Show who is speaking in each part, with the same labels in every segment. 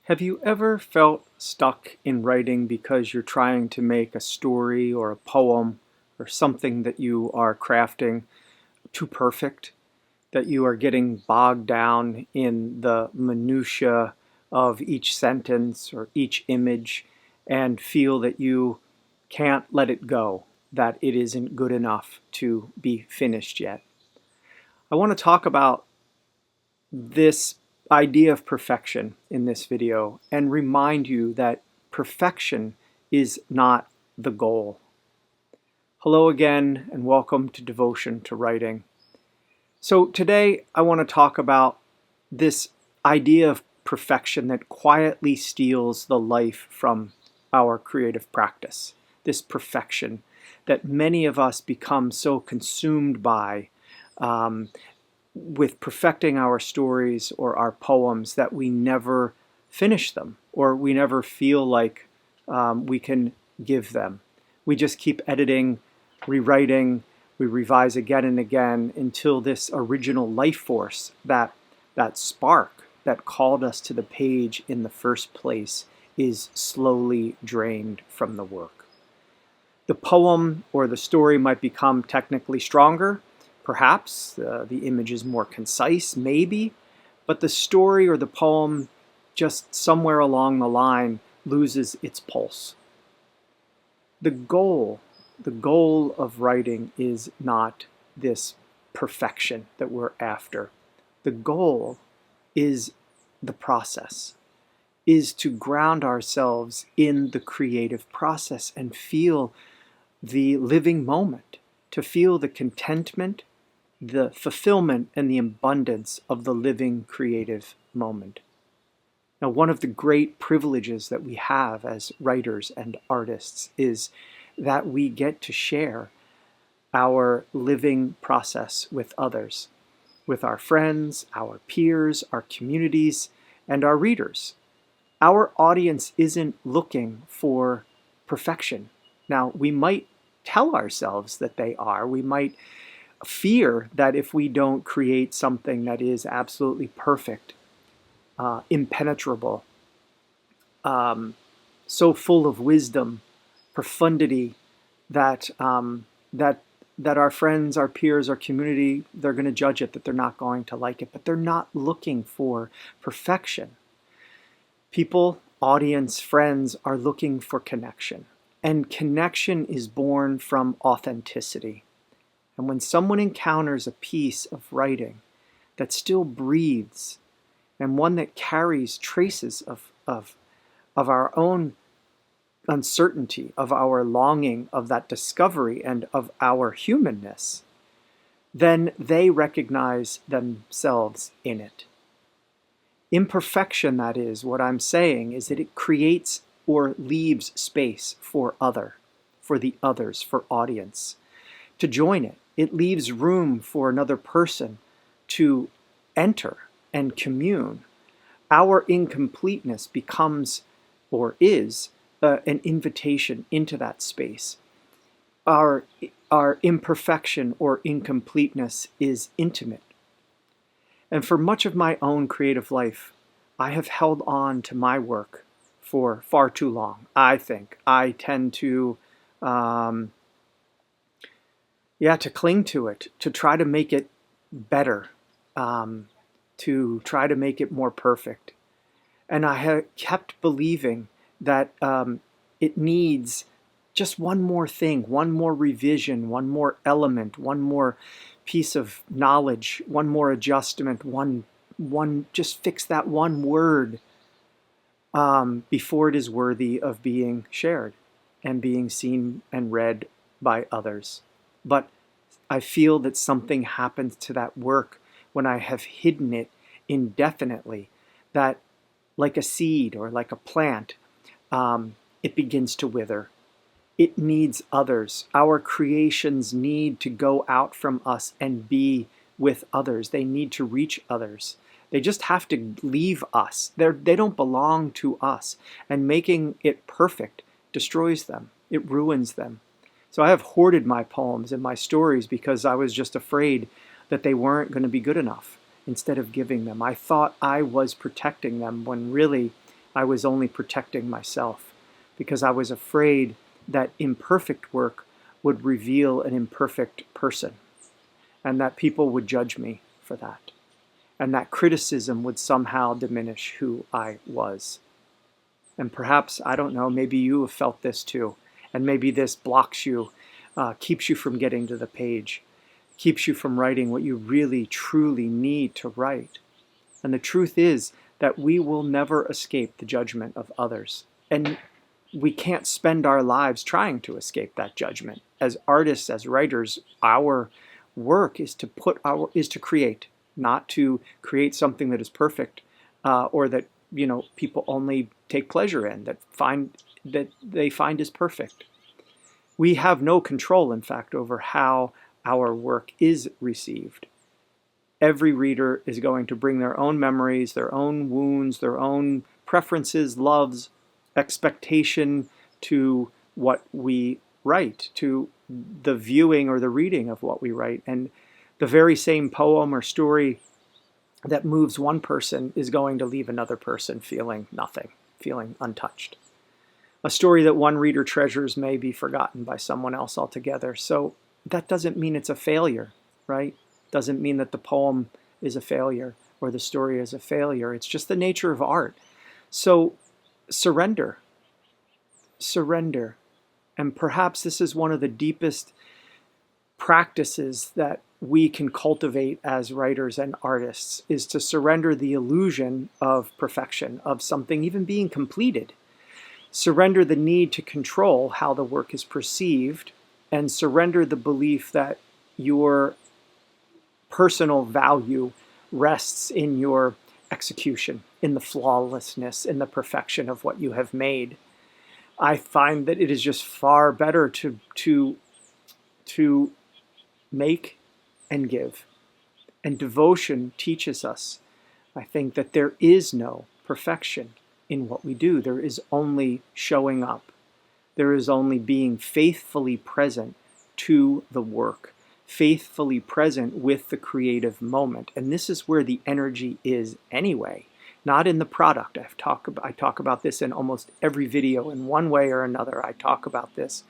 Speaker 1: Have you ever felt stuck in writing because you're trying to make a story or a poem or something that you are crafting too perfect, that you are getting bogged down in the minutia of each sentence or each image and feel that you can't let it go, that it isn't good enough to be finished yet? I want to talk about this idea of perfection in this video and remind you that perfection is not the goal. Hello again and welcome to Devotion to Writing. So today I want to talk about this idea of perfection that quietly steals the life from our creative practice. This perfection that many of us become so consumed by with perfecting our stories or our poems that we never finish them or we never feel like we can give them. We just keep editing, rewriting, we revise again and again until this original life force, that spark that called us to the page in the first place, is slowly drained from the work. The poem or the story might become technically stronger. Perhaps the image is more concise, maybe, but the story or the poem just somewhere along the line loses its pulse. The goal of writing is not this perfection that we're after. The goal is the process, is to ground ourselves in the creative process and feel the living moment, to feel the contentment, the fulfillment, and the abundance of the living creative moment. Now, one of the great privileges that we have as writers and artists is that we get to share our living process with others, with our friends, our peers, our communities, and our readers. Our audience isn't looking for perfection. Now, we might tell ourselves that they are. We might fear that if we don't create something that is absolutely perfect, impenetrable, so full of wisdom, profundity, that our friends, our peers, our community, they're going to judge it, that they're not going to like it. But they're not looking for perfection. People, audience, friends are looking for connection. And connection is born from authenticity. And when someone encounters a piece of writing that still breathes and one that carries traces of our own uncertainty, of our longing, of that discovery, and of our humanness, then they recognize themselves in it. Imperfection, that is, what I'm saying, is that it creates or leaves space for the others, for audience, to join it. It leaves room for another person to enter and commune. Our incompleteness becomes, or is, an invitation into that space. Our imperfection or incompleteness is intimate. And for much of my own creative life, I have held on to my work for far too long. I think I tend to cling to it, to try to make it better, to try to make it more perfect. And I have kept believing that it needs just one more thing, one more revision, one more element, one more piece of knowledge, one more adjustment, just fix that one word before it is worthy of being shared and being seen and read by others. But I feel that something happens to that work when I have hidden it indefinitely, that like a seed or like a plant, it begins to wither. It needs others. Our creations need to go out from us and be with others. They need to reach others. They just have to leave us. They don't belong to us. And making it perfect destroys them. It ruins them. So I have hoarded my poems and my stories because I was just afraid that they weren't going to be good enough instead of giving them. I thought I was protecting them when really I was only protecting myself because I was afraid that imperfect work would reveal an imperfect person and that people would judge me for that. And that criticism would somehow diminish who I was. And perhaps, I don't know, maybe you have felt this too. And maybe this blocks you, keeps you from getting to the page, keeps you from writing what you really, truly need to write. And the truth is that we will never escape the judgment of others. And we can't spend our lives trying to escape that judgment. As artists, as writers, our work is to create, not to create something that is perfect, or that people only take pleasure in, that they find is perfect. We have no control, in fact, over how our work is received. Every reader is going to bring their own memories, their own wounds, their own preferences, loves, expectation to what we write, to the viewing or the reading of what we write. And the very same poem or story that moves one person is going to leave another person feeling nothing, feeling untouched. A story that one reader treasures may be forgotten by someone else altogether. So that doesn't mean it's a failure, right? Doesn't mean that the poem is a failure or the story is a failure. It's just the nature of art. So surrender. Surrender. And perhaps this is one of the deepest practices that we can cultivate as writers and artists, is to surrender the illusion of perfection, of something even being completed. Surrender the need to control how the work is perceived, and surrender the belief that your personal value rests in your execution, in the flawlessness, in the perfection of what you have made. I find that it is just far better to make and give. And devotion teaches us, I think, that there is no perfection in what we do. There is only showing up. There is only being faithfully present to the work, faithfully present with the creative moment. And this is where the energy is anyway, not in the product. I talk about this in almost every video in one way or another. I talk about this,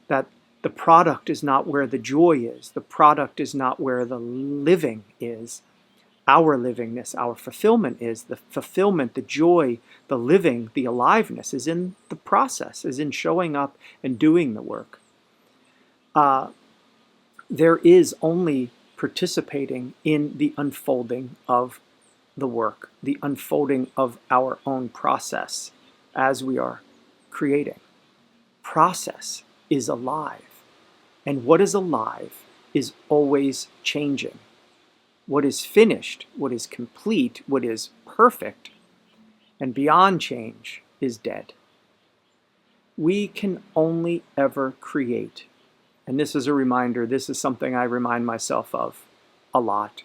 Speaker 1: that the product is not where the joy is. The product is not where the living is. Our livingness, our fulfillment is. The fulfillment, the joy, the living, the aliveness is in the process, is in showing up and doing the work. There is only participating in the unfolding of the work, the unfolding of our own process as we are creating. Process is alive. And what is alive is always changing. What is finished, what is complete, what is perfect, and beyond change is dead. We can only ever create. And this is a reminder, this is something I remind myself of a lot.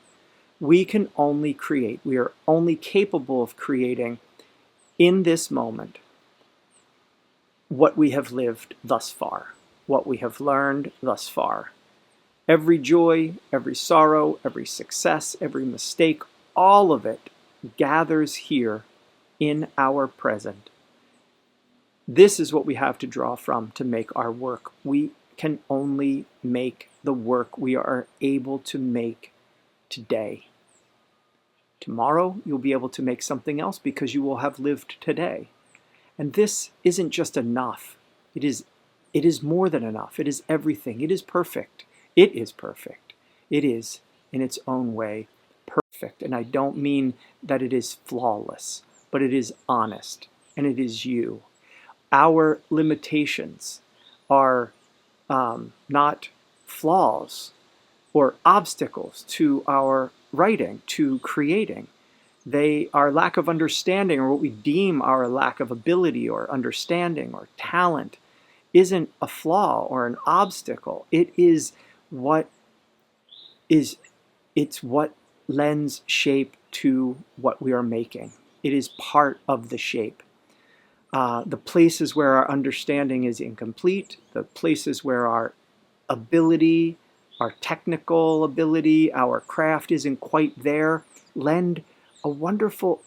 Speaker 1: We can only create. We are only capable of creating in this moment what we have lived thus far, what we have learned thus far. Every joy, every sorrow, every success, every mistake, all of it gathers here in our present. This is what we have to draw from to make our work. We can only make the work we are able to make today. Tomorrow, you'll be able to make something else because you will have lived today. And this isn't just enough. It is more than enough. It is everything. It is perfect. It is perfect. It is, in its own way, perfect. And I don't mean that it is flawless, but it is honest, and it is you. Our limitations are not flaws or obstacles to our writing, to creating. They are lack of understanding, or what we deem our lack of ability or understanding or talent isn't a flaw or an obstacle. It's what lends shape to what we are making. It is part of the shape. The places where our understanding is incomplete, the places where our ability, our technical ability, our craft isn't quite there, lend a wonderful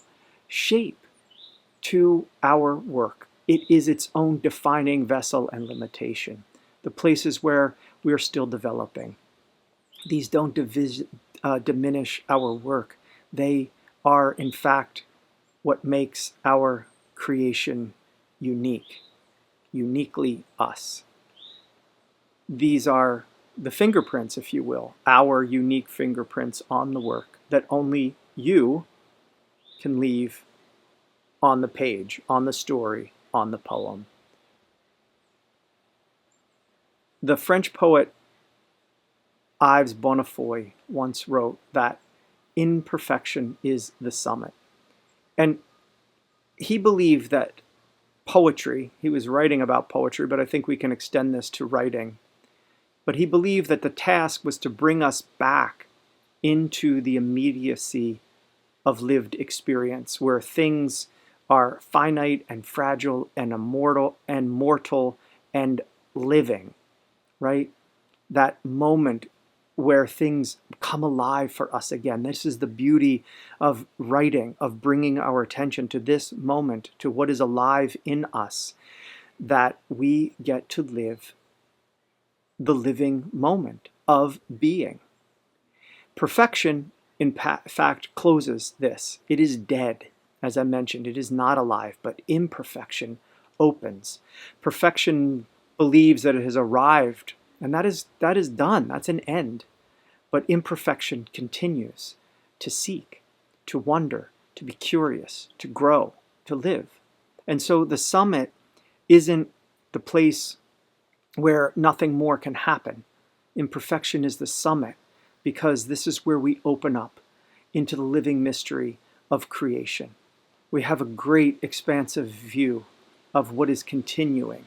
Speaker 1: shape to our work. It is its own defining vessel and limitation. The places where we are still developing. These don't diminish our work. They are, in fact, what makes our creation unique, uniquely us. These are the fingerprints, if you will, our unique fingerprints on the work that only you can leave on the page, on the story, on the poem. The French poet Yves Bonnefoy once wrote that imperfection is the summit. And he believed that poetry, he was writing about poetry, but I think we can extend this to writing. But he believed that the task was to bring us back into the immediacy of lived experience, where things are finite and fragile and immortal and mortal and living, right? That moment where things come alive for us again. This is the beauty of writing, of bringing our attention to this moment, to what is alive in us, that we get to live the living moment of being. Perfection, in fact, closes this. It is dead, as I mentioned. It is not alive, but imperfection opens. Perfection believes that it has arrived, and that is done. That's an end. But imperfection continues to seek, to wonder, to be curious, to grow, to live. And so the summit isn't the place where nothing more can happen. Imperfection is the summit, because this is where we open up into the living mystery of creation. We have a great expansive view of what is continuing.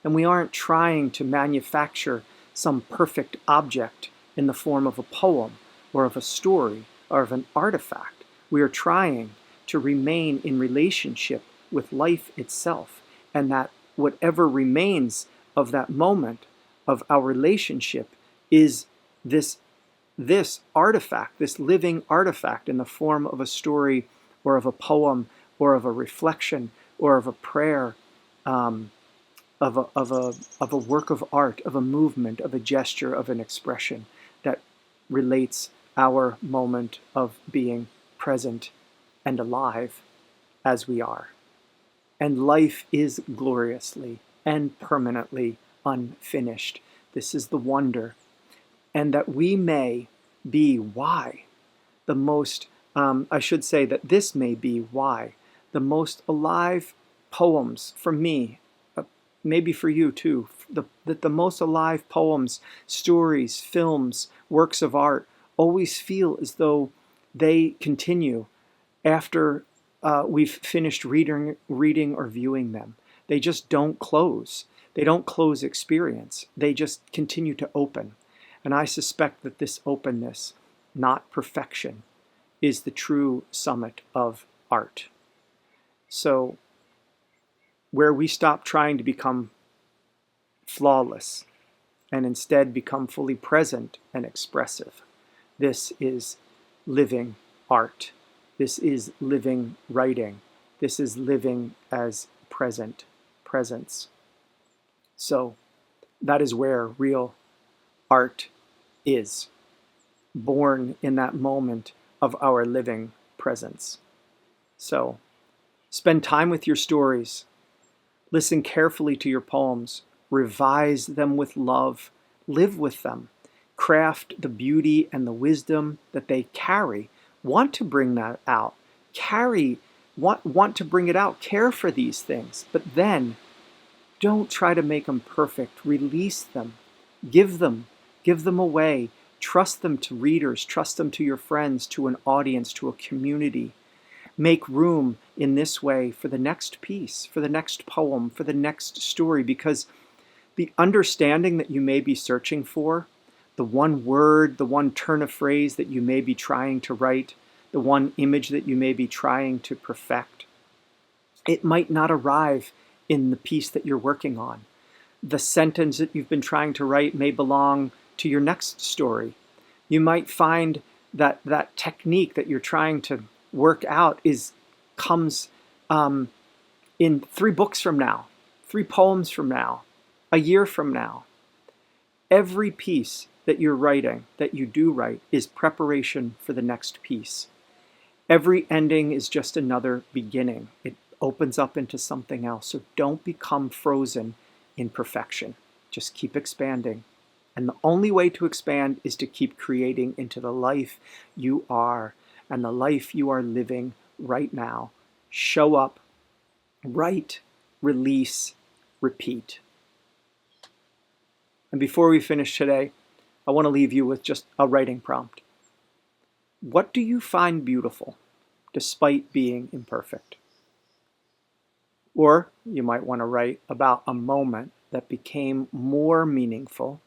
Speaker 1: And we aren't trying to manufacture some perfect object in the form of a poem or of a story or of an artifact. We are trying to remain in relationship with life itself, and that whatever remains of that moment of our relationship is this artifact, this living artifact in the form of a story or of a poem or of a reflection or of a prayer, of a work of art, of a movement, of a gesture, of an expression that relates our moment of being present and alive as we are. And life is gloriously and permanently unfinished. This is the wonder. And that we may be why the most, I should say that this may be why the most alive poems for me, maybe for you too, that the most alive poems, stories, films, works of art always feel as though they continue after we've finished reading or viewing them. They just don't close. They don't close experience. They just continue to open. And I suspect that this openness, not perfection, is the true summit of art. So, where we stop trying to become flawless and instead become fully present and expressive, this is living art. This is living writing. This is living as presence. So, that is where real art is, born in that moment of our living presence. So, spend time with your stories. Listen carefully to your poems. Revise them with love. Live with them. Craft the beauty and the wisdom that they carry. Want to bring that out. Want to bring it out. Care for these things. But then, don't try to make them perfect. Release them. Give them away. Trust them to readers. Trust them to your friends, to an audience, to a community. Make room in this way for the next piece, for the next poem, for the next story, because the understanding that you may be searching for, the one word, the one turn of phrase that you may be trying to write, the one image that you may be trying to perfect, it might not arrive in the piece that you're working on. The sentence that you've been trying to write may belong to your next story. You might find that that technique that you're trying to work out comes in 3 books from now, 3 poems from now, a year from now. Every piece that you're writing, that you do write, is preparation for the next piece. Every ending is just another beginning. It opens up into something else. So don't become frozen in perfection. Just keep expanding. And the only way to expand is to keep creating into the life you are and the life you are living right now. Show up, write, release, repeat. And before we finish today, I want to leave you with just a writing prompt. What do you find beautiful despite being imperfect? Or you might want to write about a moment that became more meaningful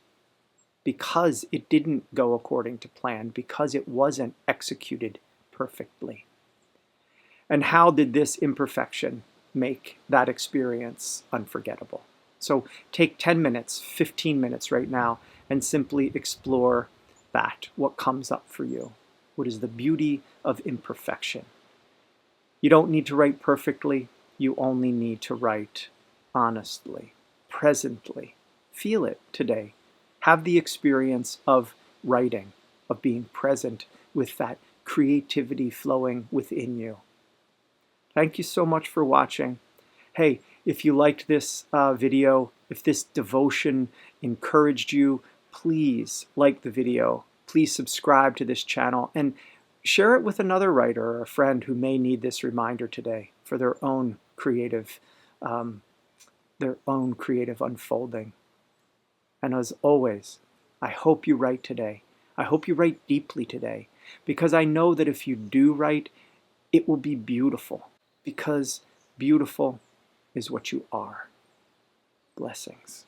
Speaker 1: because it didn't go according to plan, because it wasn't executed perfectly. And how did this imperfection make that experience unforgettable? So take 10 minutes, 15 minutes right now and simply explore that, what comes up for you. What is the beauty of imperfection? You don't need to write perfectly, you only need to write honestly, presently. Feel it today. Have the experience of writing, of being present with that creativity flowing within you. Thank you so much for watching. Hey, if you liked this video, if this devotion encouraged you, please like the video. Please subscribe to this channel and share it with another writer or a friend who may need this reminder today for their own creative unfolding. And as always, I hope you write today. I hope you write deeply today, because I know that if you do write, it will be beautiful, because beautiful is what you are. Blessings.